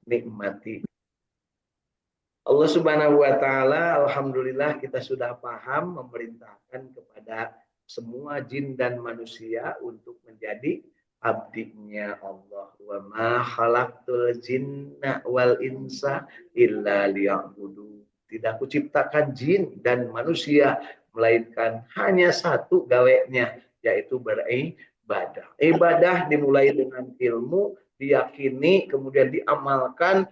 nikmati. Allah Subhanahu wa taala, alhamdulillah kita sudah paham memerintahkan kepada semua jin dan manusia untuk menjadi abdinya Allah. Wa ma khalaqtul jinna wal insa illa liya'budu. Tidak kuciptakan jin dan manusia melainkan hanya satu gawenya, yaitu beribadah. Ibadah dimulai dengan ilmu, diyakini, kemudian diamalkan,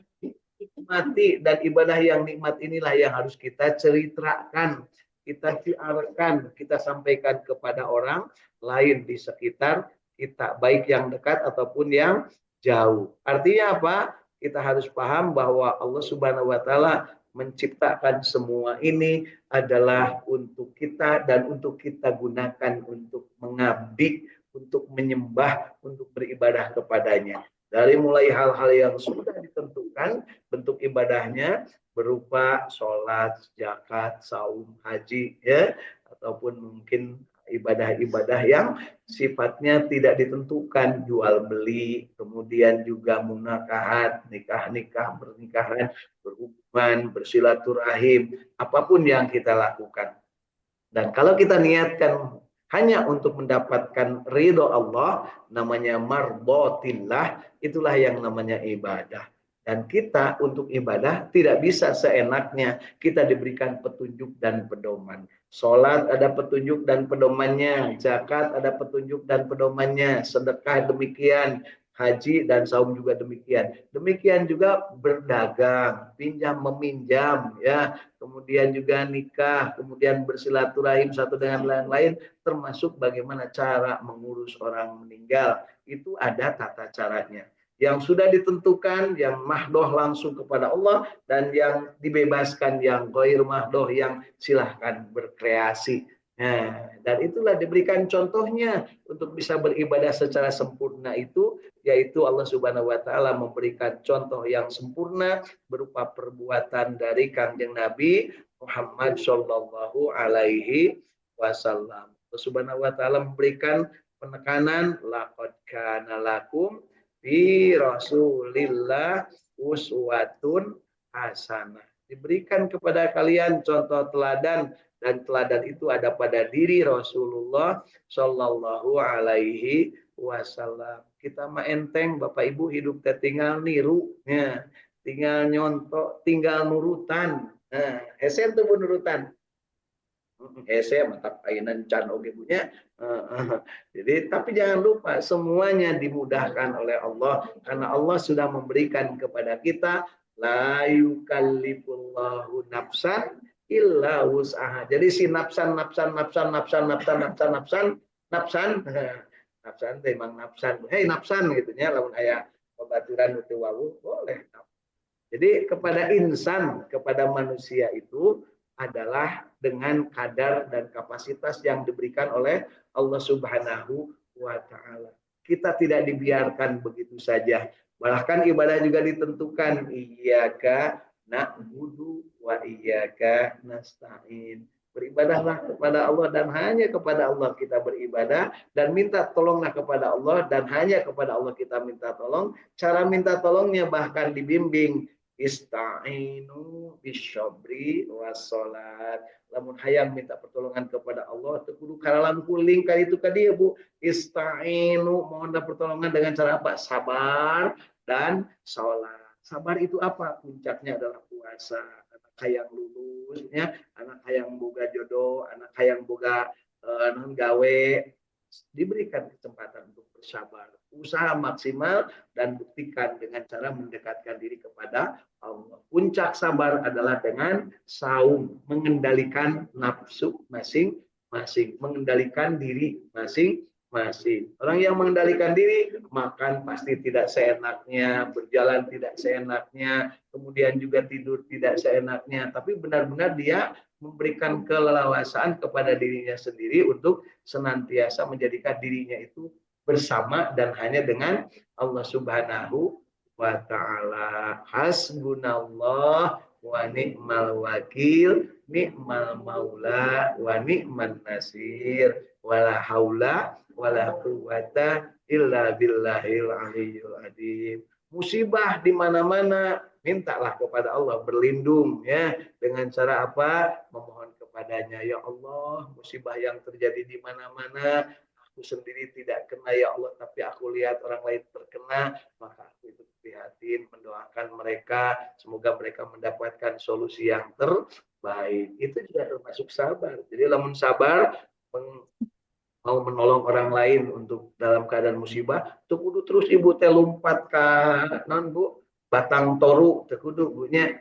nikmati, dan ibadah yang nikmat inilah yang harus kita ceritakan, kita siarkan, kita sampaikan kepada orang lain di sekitar kita, baik yang dekat ataupun yang jauh. Artinya apa? Kita harus paham bahwa Allah Subhanahu wa taala menciptakan semua ini adalah untuk kita dan untuk kita gunakan untuk mengabdi, untuk menyembah, untuk beribadah kepadanya. Dari mulai hal-hal yang sudah ditentukan bentuk ibadahnya berupa sholat, zakat, saum, haji, ya, ataupun mungkin ibadah-ibadah yang sifatnya tidak ditentukan, jual beli, kemudian juga munakahat, nikah-nikah, pernikahan, berhubungan, bersilaturahim, apapun yang kita lakukan. Dan kalau kita niatkan hanya untuk mendapatkan ridho Allah, namanya mardotillah, itulah yang namanya ibadah. Dan kita untuk ibadah tidak bisa seenaknya, kita diberikan petunjuk dan pedoman. Sholat ada petunjuk dan pedomannya, zakat ada petunjuk dan pedomannya, sedekah demikian, haji dan saum juga demikian. Demikian juga berdagang, pinjam meminjam, ya, kemudian juga nikah, kemudian bersilaturahim satu dengan lain-lain, termasuk bagaimana cara mengurus orang meninggal. Itu ada tata caranya. Yang sudah ditentukan, yang mahdoh langsung kepada Allah, dan yang dibebaskan, yang ghair mahdoh, yang silahkan berkreasi. Nah, dan itulah diberikan contohnya untuk bisa beribadah secara sempurna itu, yaitu Allah Subhanahu wa taala memberikan contoh yang sempurna berupa perbuatan dari Kanjeng Nabi Muhammad Shallallahu Alaihi Wasallam. Allah Subhanahu Wa Taala memberikan penekanan laqad kana lakum fi Rasulillah uswatun hasanah. Diberikan kepada kalian contoh teladan, dan teladan itu ada pada diri Rasulullah Shallallahu Alaihi Wasallam. Kita mah enteng, Bapak Ibu, hidup tinggal niru, ya, tinggal nyontok, tinggal nurutan. Nah, esen tuh nurutan. Ese mantap ainan can oge punya. Jadi tapi jangan lupa semuanya dimudahkan oleh Allah karena Allah sudah memberikan kepada kita la yukallifullahu nafsan illa wus'aha. Jadi si nafsan nafsan teh emang nafsan. Hei nafsan gitu nya lamun aya pembaturan itu wawu boleh. Jadi kepada insan, kepada manusia itu adalah dengan kadar dan kapasitas yang diberikan oleh Allah Subhanahu wa taala. Kita tidak dibiarkan begitu saja. Bahkan ibadah juga ditentukan, iyyaka na'budu wa iyyaka nasta'in. Beribadahlah kepada Allah dan hanya kepada Allah kita beribadah, dan minta tolonglah kepada Allah dan hanya kepada Allah kita minta tolong. Cara minta tolongnya bahkan dibimbing, ista'inu bisyabri wassalat. Lamun hayang minta pertolongan kepada Allah teu kudu karalan kuling ka itu ka dieu Bu. Ista'inu, mohon pertolongan dengan cara apa? Sabar dan salat. Sabar itu apa? Puncaknya adalah puasa. Anak hayang lulus ya, anak hayang boga jodoh, anak hayang boga gawe, diberikan kesempatan untuk bersabar, usaha maksimal, dan buktikan dengan cara mendekatkan diri kepada Allah. Puncak sabar adalah dengan saum, mengendalikan nafsu masing-masing, mengendalikan diri masing-masing. Orang yang mengendalikan diri, makan pasti tidak seenaknya, berjalan tidak seenaknya, kemudian juga tidur tidak seenaknya, tapi benar-benar dia memberikan kelelawasaan kepada dirinya sendiri untuk senantiasa menjadikan dirinya itu bersama dan hanya dengan Allah Subhanahu wa taala. Hasbunallah wa ni'mal wakil, ni'mal maula wa ni'man nasir, wala haula wala quwata illa billahil aliyyil azim. musibah di mana-mana, mintalah kepada Allah, berlindung ya dengan cara apa? Memohon kepadanya, ya Allah, musibah yang terjadi di mana-mana aku sendiri tidak kena ya Allah, tapi aku lihat orang lain terkena, maka aku itu prihatin, mendoakan mereka, semoga mereka mendapatkan solusi yang terbaik. Itu juga termasuk sabar. Jadi lamun sabar mau menolong orang lain untuk dalam keadaan musibah, tuh kudu terus ibu teh lompat ke non bu batang toru, teh kudu bunya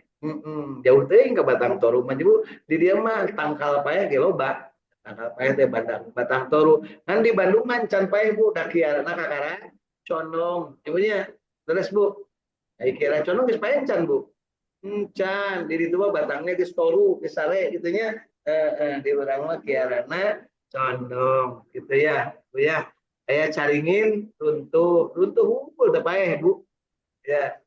jauh teh ke batang toru mah bu di dia mah tangkal paeh ge loba, tangkal paeh teh batang toru kan di Bandung mah can paeh bu da kiarana kakara condong ibunya terus bu ai kira condong geus paeh can bu can di ditu mah batangnya geus toru geus sare gitunya di urang mah kiarana condong gitu ya bu ya saya caringin runtuh runtuh hukum udah baik bu ya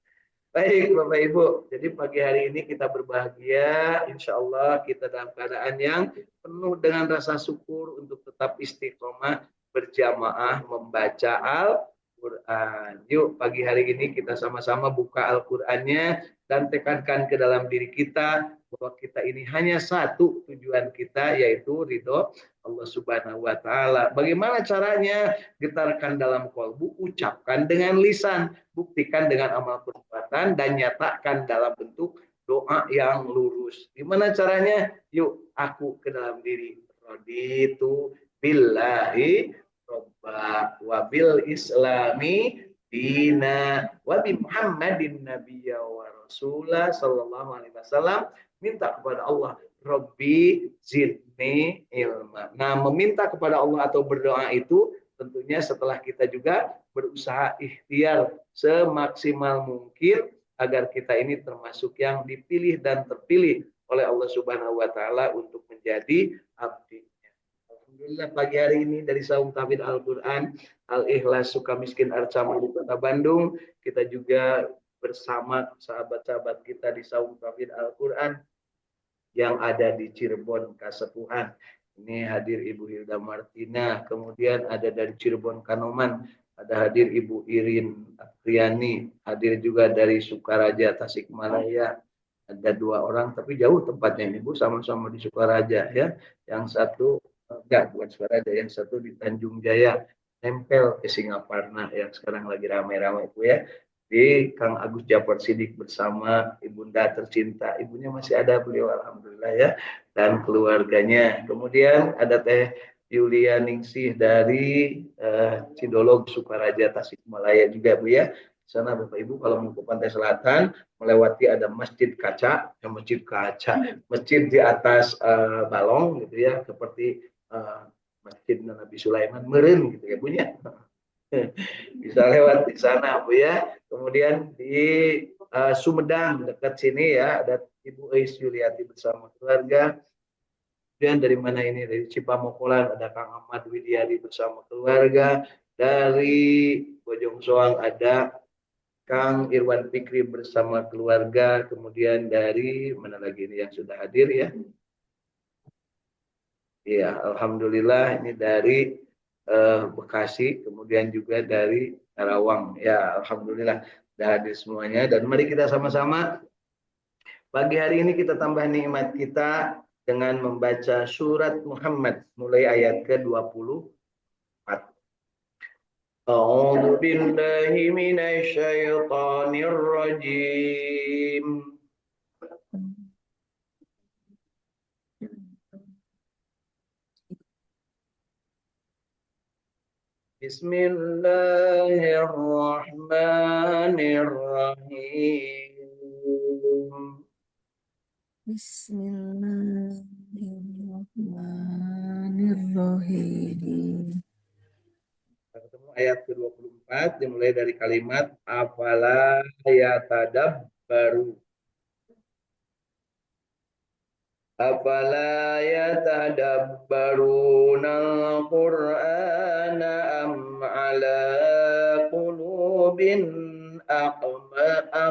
baik bapak ibu jadi pagi hari ini kita berbahagia insya Allah kita dalam keadaan yang penuh dengan rasa syukur untuk tetap istiqomah berjamaah membaca Al-Quran. Yuk pagi hari ini kita sama-sama buka Al-Qurannya dan tekankan ke dalam diri kita bahwa kita ini hanya satu tujuan kita yaitu ridho Allah Subhanahu wa taala. Bagaimana caranya? Getarkan dalam kolbu, ucapkan dengan lisan, buktikan dengan amal perbuatan dan nyatakan dalam bentuk doa yang lurus. Gimana caranya? Yuk aku ke dalam diri. Raditu billahi robba wa bil islami dina wa bi Muhammadin nabiyya wa rasulah sallallahu alaihi wasallam. Minta kepada Allah Robbi zidni ilma. Nah, meminta kepada Allah atau berdoa itu tentunya setelah kita juga berusaha ikhtiar semaksimal mungkin agar kita ini termasuk yang dipilih dan terpilih oleh Allah Subhanahu wa taala untuk menjadi abdinya. Alhamdulillah pagi hari ini dari Saum Tahfidz Al-Qur'an Al-Ikhlas Sukamiskin Arcama di Kota Bandung, kita juga bersama sahabat-sahabat kita di Saum Tahfidz Al-Qur'an yang ada di Cirebon Kasepuhan. Ini hadir Ibu Hilda Martina, kemudian ada dari Cirebon Kanoman, ada hadir Ibu Irin Apriani, hadir juga dari Sukaraja Tasikmalaya. Ada 2 orang tapi jauh tempatnya Ibu, sama-sama di Sukaraja ya. Yang satu enggak bukan Sukaraja, yang satu di Tanjung Jaya, nempel ke Singaparna yang sekarang lagi ramai-ramai Bu ya. Di Kang Agus Jafar Sidik bersama ibunda tercinta, ibunya masih ada beliau alhamdulillah ya, dan keluarganya. Kemudian ada Teh Yulia Ningsih dari Cidolog Sukaraja Tasikmalaya juga Bu ya. Di sana Bapak Ibu kalau mau ke pantai selatan melewati ada masjid kaca, masjid di atas balong gitu ya, seperti Masjid Nabi Sulaiman meren gitu ya punya. Bisa lewat di sana Bu ya. Kemudian di Sumedang dekat sini ya ada Ibu Eis Yuliati bersama keluarga. Kemudian dari mana ini dari Cipamokolan ada Kang Ahmad Widiadi bersama keluarga. Dari Bojong Soang ada Kang Irwan Fikri bersama keluarga. Kemudian dari mana lagi ini yang sudah hadir ya? Iya, alhamdulillah ini dari Bekasi, kemudian juga dari Karawang. Ya, alhamdulillah sudah hadir semuanya. Dan mari kita sama-sama pagi hari ini kita tambah nikmat kita dengan membaca surat Muhammad mulai ayat ke-24. A'udzu billahi minasy syaithanir rajim. Bismillahirrahmanirrahim. Bismillahirrahmanirrahim. Ketemu ayat ke-24 dimulai dari kalimat afala yatadabbaru. Afala yatadabbaruna al-Qur'ana am ala qulubin aqfanuha.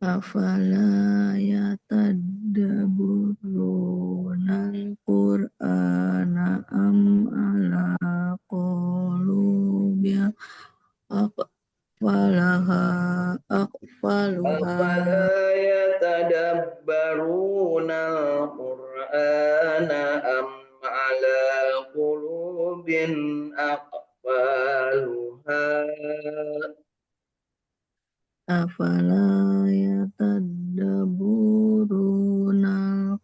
Afala yatadabburuna al-Qur'ana am ala qulubin أقفلها أقفلها أفلا يتدبرون القرآن أم على قلوب أقفالها أفلا يتدبرون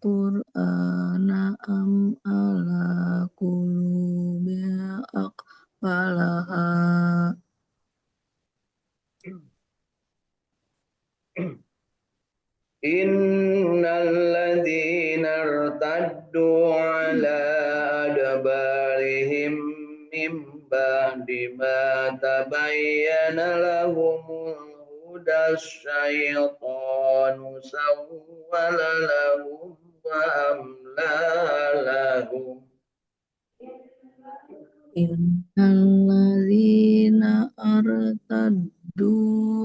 القرآن أم على قلوب أقفالها إن الذين ارتدوا على أدبارهم من بعد ما تبين لهم الهدى الشيطان سول لهم وأملى لهم Innalladzina artaddu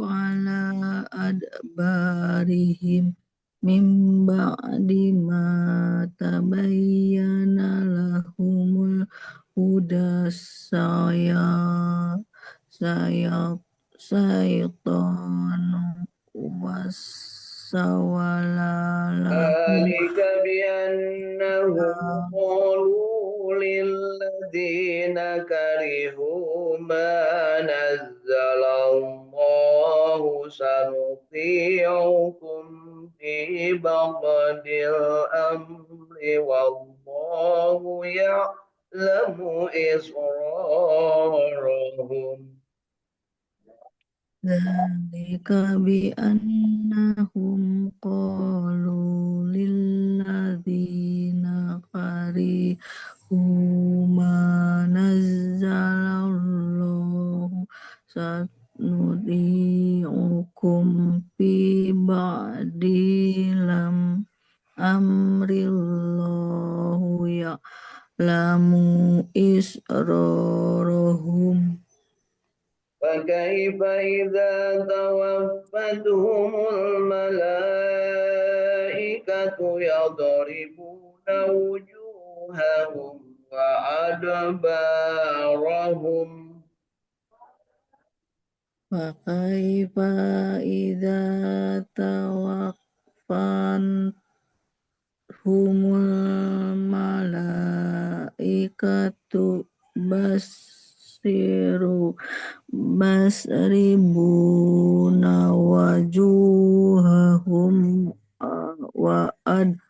ala adbarihim min ba'di ma tabayyana lahumul huda sayyatanu wassawala lahum ذلك بأنهم قالوا للذين كرهوا ما نزل الله سنطيعكم في بعض الأمر والله يعلم إسرارهم Dzalika bi'annahum qalu lilladzina karihu ma nazzalallahu sanuti'ukum fi ba'di lam amrillahu ya'lamu israrahum. فكيف إذا توفتهم الملائكة يضربون وجوههم وأدبارهم Fakaifa idza tawaffan humul malaikatu basribuna wajuhahum wa adbarahum.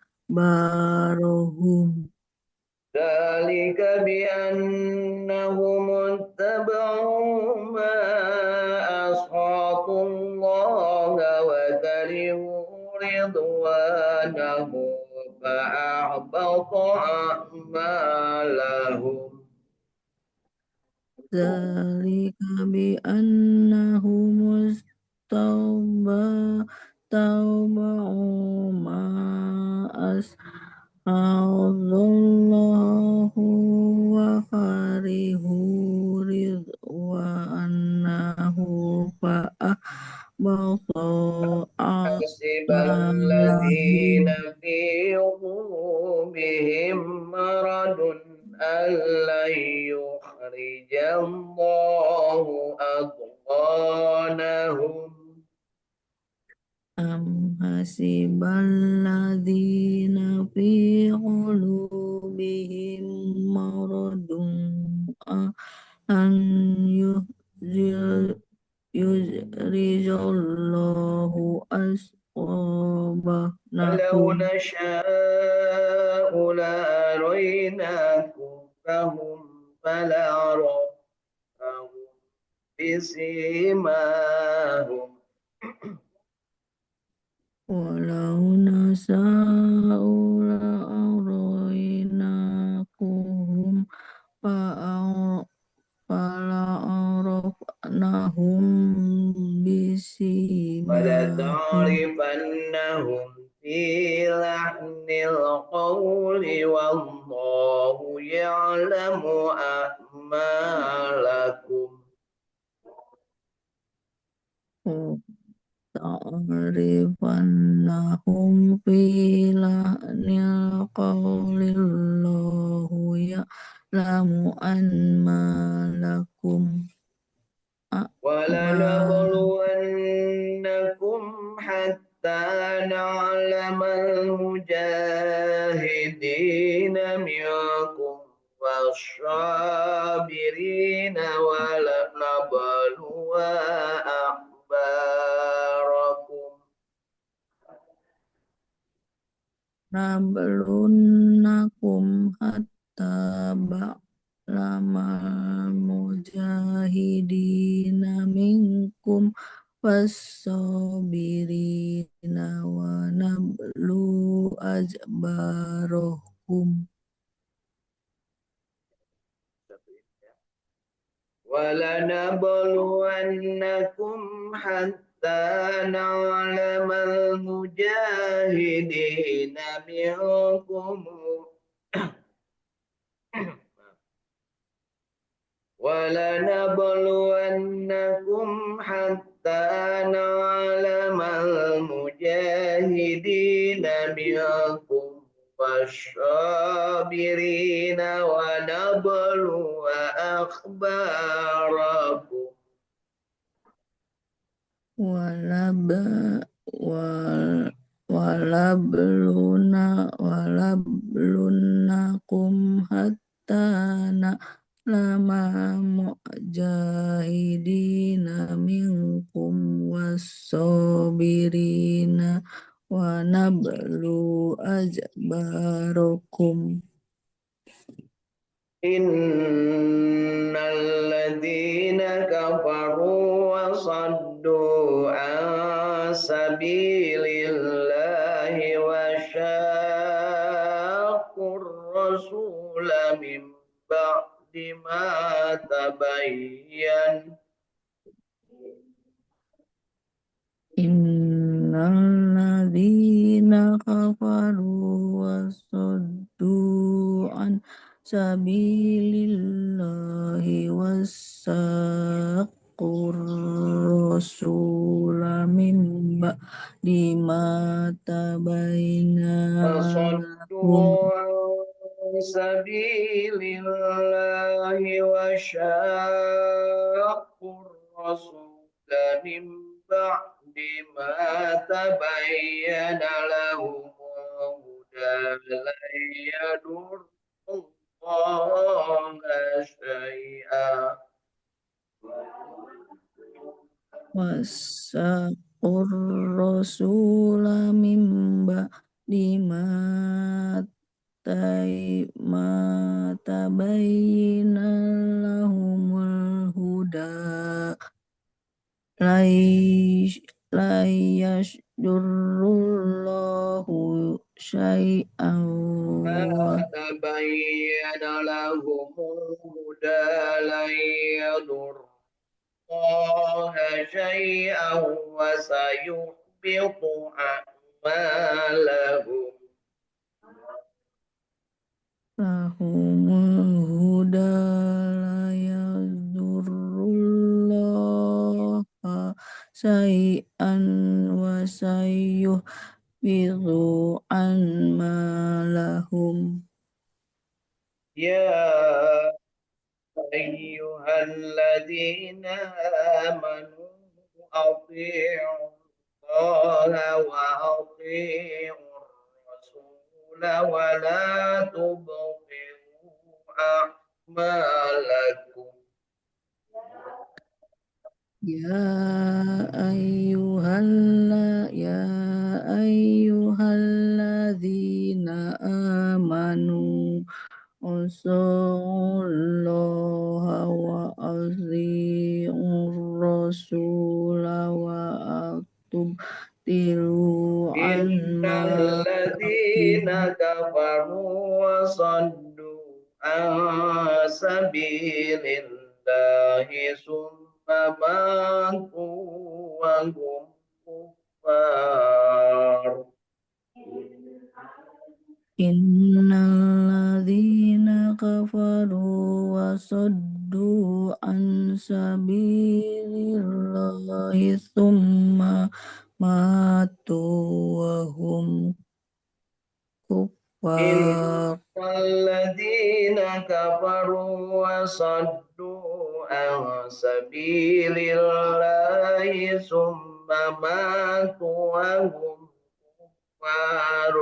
ذلك بأنهم اتبعوا ما أسخط الله وكرهوا رضوانه فأحبط أعمالهم Dzalika bi annahu tawba'u ma as'allallahu wa karihu ridwanahu fa'ahbata حسب الذين a'malahum. في قلوبهم مرض أن لن يخرج الله أضغانهم Am hasiballadzina fi qulubihim maradun an yuzrizallahu ولو asqabanahum. نشاء لأريناكم فلعرفتهم بسيماهم Walau nasa'u la'arainakum fala'arafnahum bisimahum. ولتعرفنهم في لحن القول والله يعلم أعمالكم Ta'rifannahum fi lahnil qawlillahu ya'lamu an malakum ولنبلونكم حتى نعلم المجاهدين منكم والصابرين ولنبلو أخباركم nablunakum hatta ba'lamal mujahidina minkum was-sabirina wa nablu ajbarohum ولنبلونكم حتى نعلم المجاهدين منكم ولنبلونكم حتى نعلم المجاهدين منكم والصابرين ونبلو أخباركم walab walablunakum hatta lama mujahidina minkum was-sabirina wa nablu ajbarokum إن الذين كفروا وصدوا عن سبيل الله وشاقوا الرسول من بعد ما تبين innalladzina kafaru wasuddu an sabilillahi wasaqqur rasula min ba'di ma tabayyana lahum فصدوا عن سبيل الله وشاقوا الرسول من بعد ما تبين لهم الهدى لن يضروا الله شيئا wasaqqur rasula min ba'di ma tabayyana lahumul huda layashdurullahu syai'an wa تبين لهم الهدى لن يضروا الله شيئا وسيحبط أعمالهم lahumul huda layadurrullaha syai'an wa sayuhbitu amalahum يا أيها الذين آمنوا أطيعوا الله وأطيعوا الرسول ولا تبطلوا أعمالكم ya ayyuhalladzina amanu Usulullah wa azzi'ur rasula wa aktub tilu إن anma الذين كفروا وصدوا عن سبيل الله ثم ماتوا وهم كفار innalladzina kafaru wa saddu an sabilillahi thumma matu wa hum إن kuffar الذين كفروا وصدوا عن عن سبيل الله ثم ماتوا وهم كفار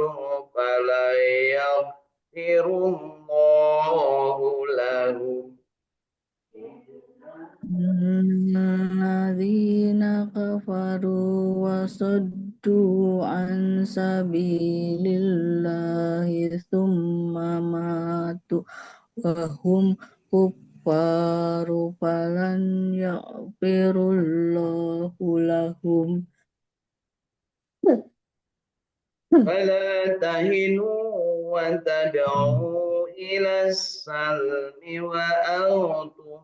فلن يغفر الله لهم. الذين كفروا وصدوا عن سبيل الله ثم ماتوا وهم كفار فلن يغفر الله لهم. فلا تهنوا وتدعوا إلى السلم وأنتم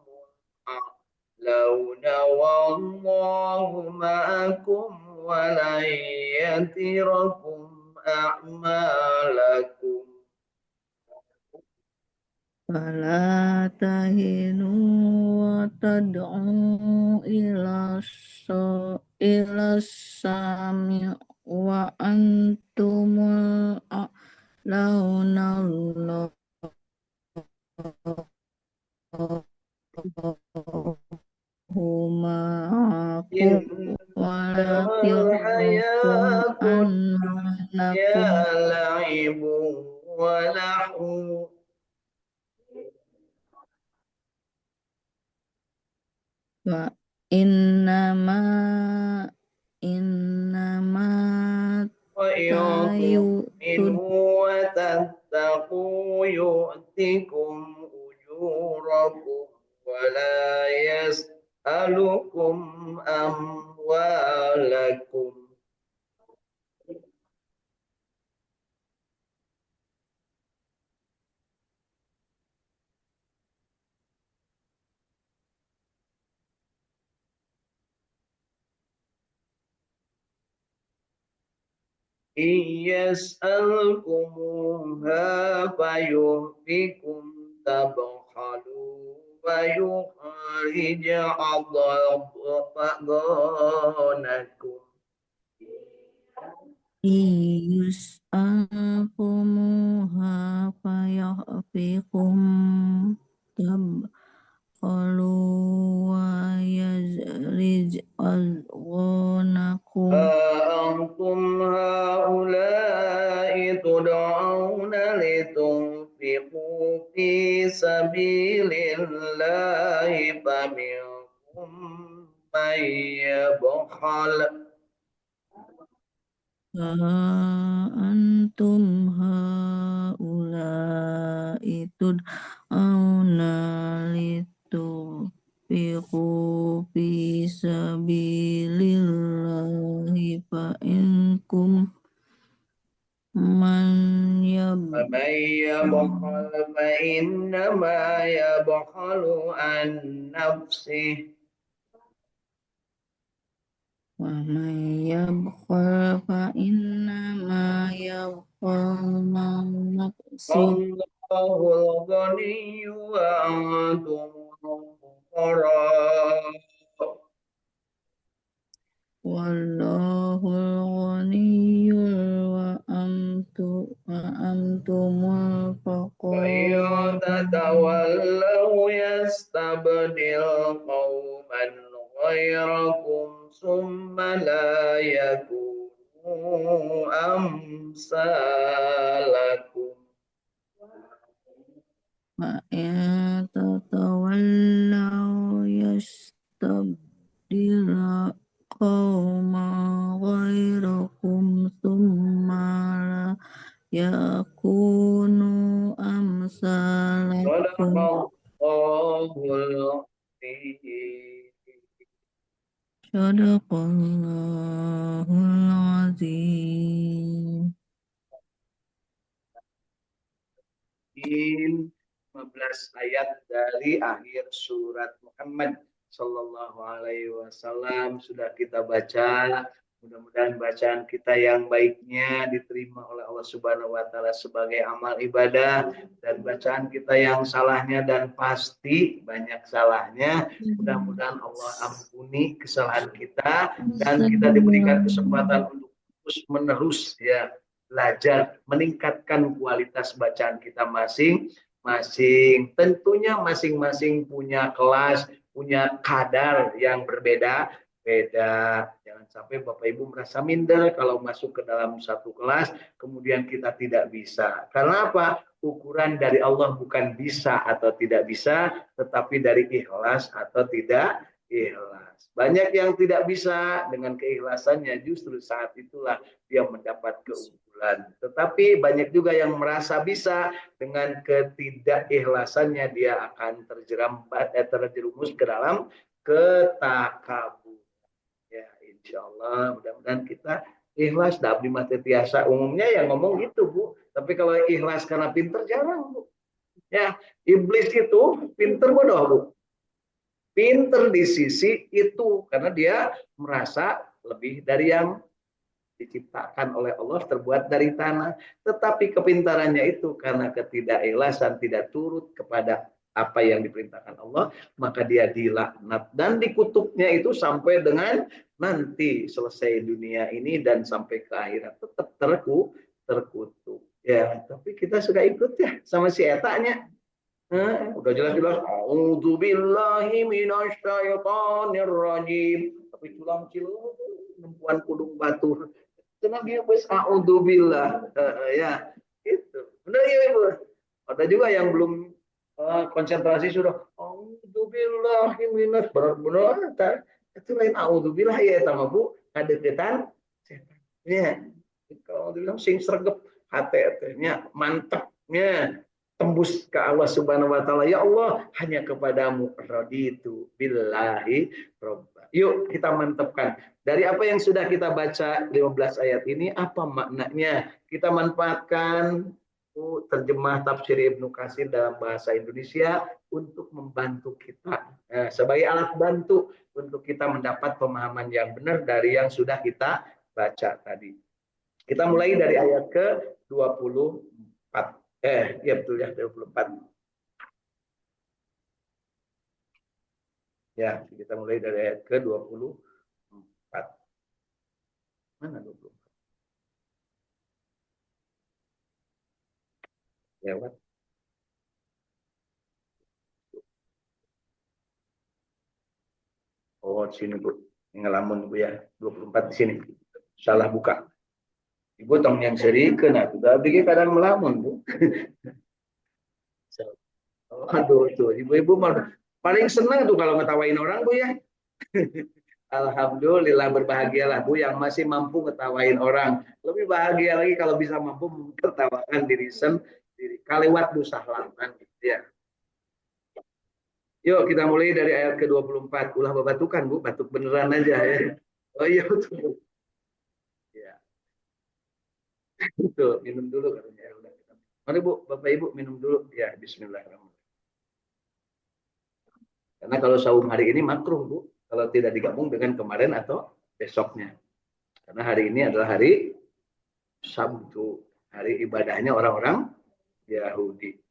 الأعلون والله معكم ولن يتركم أعمالكم. فلا تهنوا وتدعوا إلى السلم وأنتم الأعلون معكم ولا إنما يغركم الحياة الدنيا أنكم لعب ولهو إنما إنما وإن تؤمنوا وتتقوا يؤتكم أجوركم ولا يسألكم أموالكم. إن يسألكموها فيحفكم تبخلوا ويخرج أضغانكم. يسألكموها فيحفكم تبخلوا ويزرج أذغانكم. أنتم هؤلاء تدعون لتنفقوا في سبيل الله فمنكم من يبخل أنتم هؤلاء تدعون لتنفقوا في سبيل الله فمنكم من فمن يبخل يبخل فإنما يبخل عن نفسه ومن يبخل فإنما يبخل عن نفسه والله الغني وأنتم الفقراء. والله الغني وأنتم وإن الفقراء تتولوا يستبدل قوما غيركم ثم لا يكونوا أمثالكم. فإن تتولوا يستبدل قوما غيركم ثم لا يكونوا صدق أمثالكم. الله العظيم. صدق الله العظيم. 15 ayat dari akhir surat Muhammad Sallallahu Alaihi Wasallam sudah kita baca. Mudah-mudahan bacaan kita yang baiknya diterima oleh Allah Subhanahu Wa Taala sebagai amal ibadah, dan bacaan kita yang salahnya dan pasti banyak salahnya, mudah-mudahan Allah ampuni kesalahan kita dan kita diberikan kesempatan untuk terus menerus ya belajar, meningkatkan kualitas bacaan kita masing-masing. Tentunya masing-masing punya kelas, punya kadar yang berbeda. Jangan sampai Bapak Ibu merasa minder kalau masuk ke dalam satu kelas, kemudian kita tidak bisa. Karena apa? Ukuran dari Allah bukan bisa atau tidak bisa, tetapi dari ikhlas atau tidak ikhlas. Banyak yang tidak bisa dengan keikhlasannya, justru saat itulah dia mendapat keunggulan. Tetapi banyak juga yang merasa bisa, dengan ketidakikhlasannya dia akan terjerumus ke dalam ketakabur. Ya, insya Allah mudah-mudahan kita ikhlas dabdi mati tiasa. Umumnya yang ngomong gitu, Bu. Tapi kalau ikhlas karena pinter jarang, Bu. Ya, iblis itu pinter bodoh, Bu. Pinter di sisi itu karena dia merasa lebih dari yang diciptakan oleh Allah, terbuat dari tanah. Tetapi kepintarannya itu karena ketidakikhlasan, tidak turut kepada apa yang diperintahkan Allah, maka dia dilaknat dan dikutuknya itu sampai dengan nanti selesai dunia ini dan sampai ke akhirat tetap terkutuk. Ya, tapi kita suka ikut ya sama si etanya. Udah jelas-jelas a'udzubillahi minasyaitonirrajim. Tapi culang cilung perempuan kudung batur. Tenang dia wis a'udzubillah. Ya, itu. Benar ya Ibu. Ada juga yang belum konsentrasi sudah a'udzubillahi minas benar-benar itu lain a'udzubillah ya sama Bu, kadeketan setan. Ya. Kalau dibilang sing sregep hati-hatinya mantapnya tembus ke Allah Subhanahu wa taala. Ya Allah, hanya kepadamu raditu billahi robba. Yuk kita mantapkan. Dari apa yang sudah kita baca 15 ayat ini, apa maknanya? Kita manfaatkan terjemah tafsir Ibnu Katsir dalam bahasa Indonesia untuk membantu kita sebagai alat bantu untuk kita mendapat pemahaman yang benar dari yang sudah kita baca tadi. Kita mulai dari ayat ke-24. Ya betul ya, 24. Ya, kita mulai dari ayat ke-24. Mana 24? Lewat. Oh, di sini Bu. Ngelamun Bu ya. 24 di sini. Salah buka. Ibu tong yang serikeun atuh. Tapi kadang melamun Bu. Aduh tuh, ibu-ibu paling senang tuh kalau ngetawain orang Bu ya. Alhamdulillah berbahagialah Bu yang masih mampu ngetawain orang. Lebih bahagia lagi kalau bisa mampu menertawakan diri sendiri. Kalewat Bu sahlaman gitu ya. Yuk kita mulai dari ayat ke-24. Ulah babatukan Bu, batuk beneran aja ya. Oh iya betul. Ya. Itu minum dulu katanya. Ya, udah kita. Mari Bu, Bapak Ibu minum dulu. Ya, bismillahirrahmanirrahim. Karena kalau saum hari ini makruh Bu, kalau tidak digabung dengan kemarin atau besoknya. Karena hari ini adalah hari Sabtu, hari ibadahnya orang-orang Yahudi.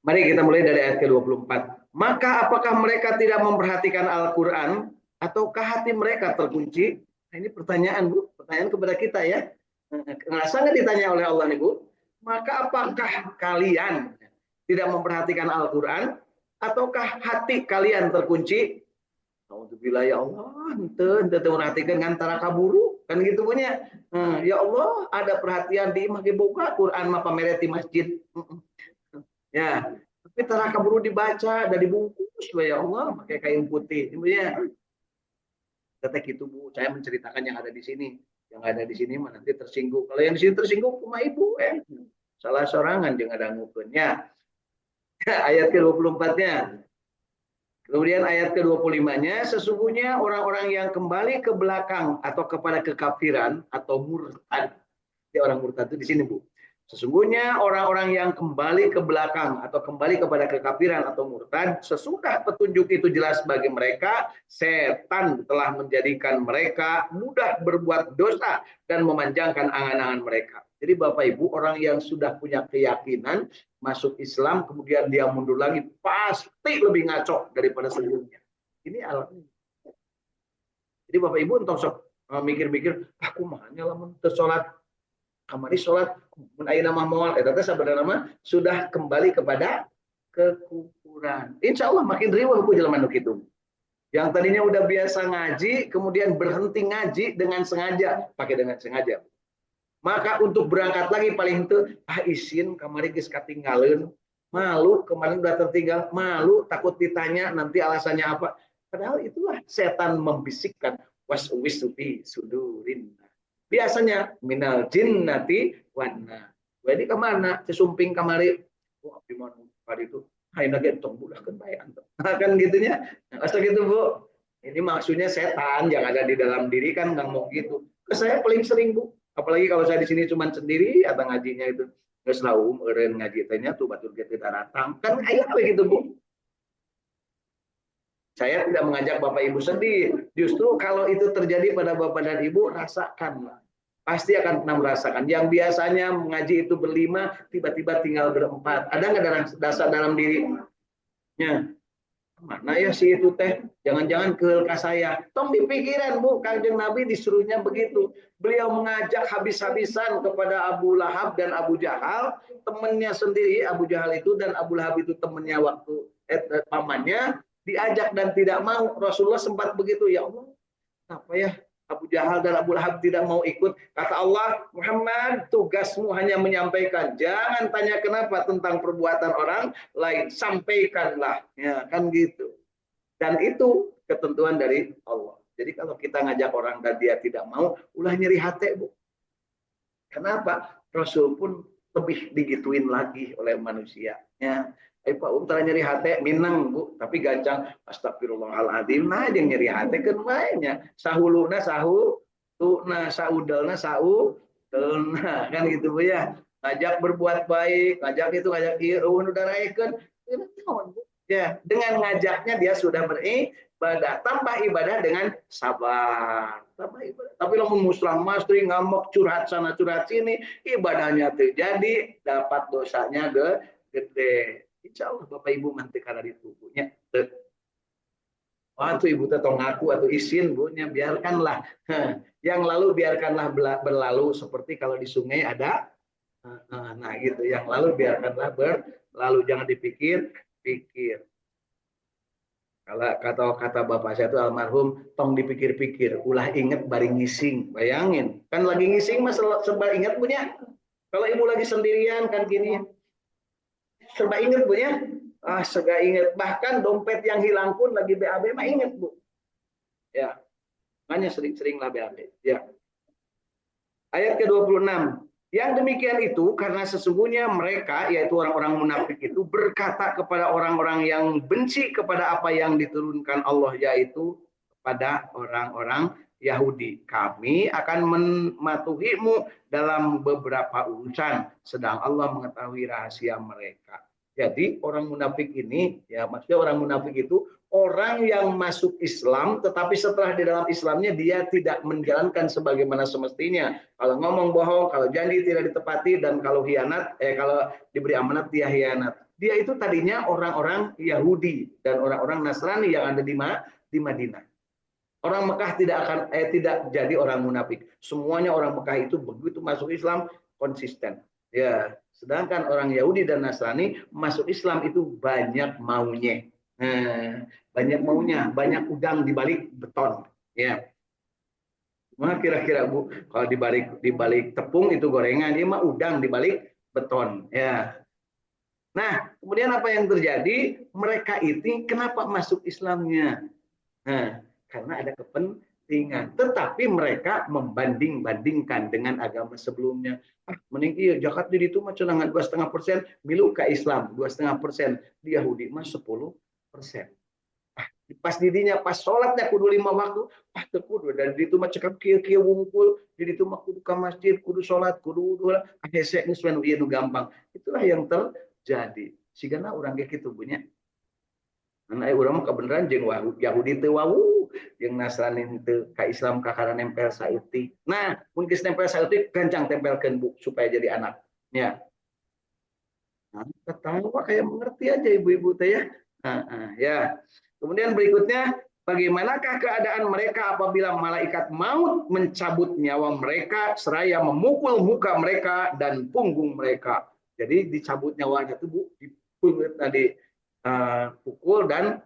Mari kita mulai dari ayat ke-24. Maka apakah mereka tidak memperhatikan Al-Quran ataukah hati mereka terkunci? Nah, ini pertanyaan Bu, pertanyaan kepada kita ya. Ngerasa nggak ditanya oleh Allah nih Bu? Maka apakah kalian tidak memperhatikan Al-Quran ataukah hati kalian terkunci? Alhamdulillah ya Allah, ente memperhatikan antara kaburu kan gitu punya. Ya Allah, ada perhatian di imah buka Quran mah pameret di masjid. Ya, tapi tara kaburu dibaca dan dibungkus ya Allah pakai kain putih. Ya, kata gitu Bu, saya menceritakan yang ada di sini. Yang ada di sini mah nanti tersinggung. Kalau yang di sini tersinggung cuma Ibu salah sorangan jeung ada ngukeunnya. Ayat ke-24-nya. Kemudian ayat ke-25-nya, sesungguhnya orang-orang yang kembali ke belakang atau kepada kekafiran atau murtad. Ya, orang murtad itu di sini Bu. Sesungguhnya orang-orang yang kembali ke belakang atau kembali kepada kekafiran atau murtad, sesudah petunjuk itu jelas bagi mereka, setan telah menjadikan mereka mudah berbuat dosa dan memanjangkan angan-angan mereka. Jadi Bapak Ibu, orang yang sudah punya keyakinan masuk Islam, kemudian dia mundur lagi, pasti lebih ngaco daripada sebelumnya. Ini alamnya. Jadi Bapak Ibu untuk sok mikir-mikir, aku mahanya lah sholat, kamari sholat, mun ayeuna mah moal, eta teh sebenarnya mah sudah kembali kepada kekufuran. Quran. Insya Allah makin riweuh ku jelema nu kitu. Yang tadinya udah biasa ngaji, kemudian berhenti ngaji dengan sengaja, pakai dengan sengaja. Maka untuk berangkat lagi paling itu, izin kamari geus katinggalin, malu kemarin udah tertinggal, malu takut ditanya nanti alasannya apa. Padahal itulah setan membisikkan waswisufi sudurin. Biasanya minal jinnati wana. Jadi kemana? Sesumping kamari. Wah, gimana kali itu? Hai nage tong bulahkeun bae antum. Kan gitunya. Asal gitu, Bu. Ini maksudnya setan yang ada di dalam diri kan nggak mau gitu. Ke saya paling sering, Bu. Apalagi kalau saya di sini cuma sendiri atau ngajinya itu geus laum eureun ngaji teh nya tuh batur ge teu datang. Kan aya begitu, Bu. Saya tidak mengajak Bapak Ibu sedih. Justru kalau itu terjadi pada Bapak dan Ibu, rasakanlah. Pasti akan pernah merasakan. Yang biasanya mengaji itu berlima, tiba-tiba tinggal berempat. Ada nggak dasar dalam dirinya? Mana ya si itu teh? Jangan-jangan ke saya. Tong dipikiran, Bu. Kanjeng Nabi disuruhnya begitu. Beliau mengajak habis-habisan kepada Abu Lahab dan Abu Jahal. Temannya sendiri, Abu Jahal itu, dan Abu Lahab itu temannya waktu pamannya. Diajak dan tidak mau. Rasulullah sempat begitu, ya Allah, apa ya Abu Jahal dan Abu Lahab tidak mau ikut. Kata Allah, Muhammad, tugasmu hanya menyampaikan, jangan tanya kenapa tentang perbuatan orang lain, sampaikanlah, ya kan gitu. Dan itu ketentuan dari Allah. Jadi kalau kita ngajak orang dan dia tidak mau, ulah nyeri hati, Bu. Kenapa? Rasul pun lebih digituin lagi oleh manusia, ya. Pak tara nyeri hati minang, Bu, tapi gancang astagfirullahaladzim, nah yang nyeri hati kan banyak. Sahuluna sahu, tuna saudalna sau, nah kan gitu, Bu, ya. Ngajak berbuat baik, ngajak itu, ngajak udah raikeun, ya. Dengan ngajaknya dia sudah beribadah, tambah ibadah dengan sabar, tambah ibadah. Tapi lo muslim mastri ngamuk curhat sana curhat sini, ibadahnya terjadi, dapat dosanya gede. Insya Allah Bapak Ibu nanti karena ditubuhnya. Waktu Ibu tetong ngaku atau izin, Bu, nya biarkanlah. Yang lalu biarkanlah berlalu, seperti kalau di sungai ada. Nah gitu, yang lalu biarkanlah berlalu, jangan dipikir-pikir. Kalau kata bapak saya itu almarhum, tong dipikir-pikir, ulah inget bari ngising. Bayangin, kan lagi ngising mas serba ingat, punya. Kalau Ibu lagi sendirian kan gini, serba ingat, Bu, ya. Sega ingat, bahkan dompet yang hilang pun lagi BAB mah ingat, Bu. Ya. Makanya sering-sering lah BAB, ya. Ayat ke-26. Yang demikian itu karena sesungguhnya mereka, yaitu orang-orang munafik itu, berkata kepada orang-orang yang benci kepada apa yang diturunkan Allah, yaitu kepada orang-orang Yahudi, kami akan mematuhimu dalam beberapa urusan, sedang Allah mengetahui rahasia mereka. Jadi orang munafik ini, ya maksudnya orang munafik itu orang yang masuk Islam, tetapi setelah di dalam Islamnya dia tidak menjalankan sebagaimana semestinya. Kalau ngomong bohong, kalau janji tidak ditepati, dan kalau khianat, kalau diberi amanat dia khianat. Dia itu tadinya orang-orang Yahudi dan orang-orang Nasrani yang ada di Madinah. Orang Mekah tidak jadi orang munafik. Semuanya orang Mekah itu begitu masuk Islam konsisten. Ya, sedangkan orang Yahudi dan Nasrani masuk Islam itu banyak maunya. Banyak maunya, banyak udang di balik beton. Ya. Nah, kira-kira, Bu, kalau di balik tepung itu gorengan, dia mah udang di balik beton. Ya. Nah, kemudian apa yang terjadi? Mereka ini kenapa masuk Islamnya? Nah, karena ada kepentingan. Tetapi mereka membanding-bandingkan dengan agama sebelumnya. Mending iya zakat di itu mah cenangan 2,5%, milu ke Islam 2,5%, di Yahudi mah 10%. Pas didinya pas sholatnya kudu 5 waktu, kudu dan di itu mah cekap kieu wungkul, di itu mah kudu ke masjid, kudu sholat, kudu hese geus nu gampang. Itulah yang terjadi. Sigana urang ge kitu punya. Karena urang mah kebenaran jeung Yahudi teu wau, jeung Nasrani teu ka Islam ka karena nempel saeutik. Nah, mun geus nempel saeutik gancang tempelkeun, Bu, supaya jadi anak. Ya. Nah, ketawa kayak mengerti aja ibu-ibu teh ya. Ya. Kemudian berikutnya, bagaimanakah keadaan mereka apabila malaikat maut mencabut nyawa mereka seraya memukul muka mereka dan punggung mereka. Jadi dicabut nyawanya itu, Bu, dipukul tadi. pukul dan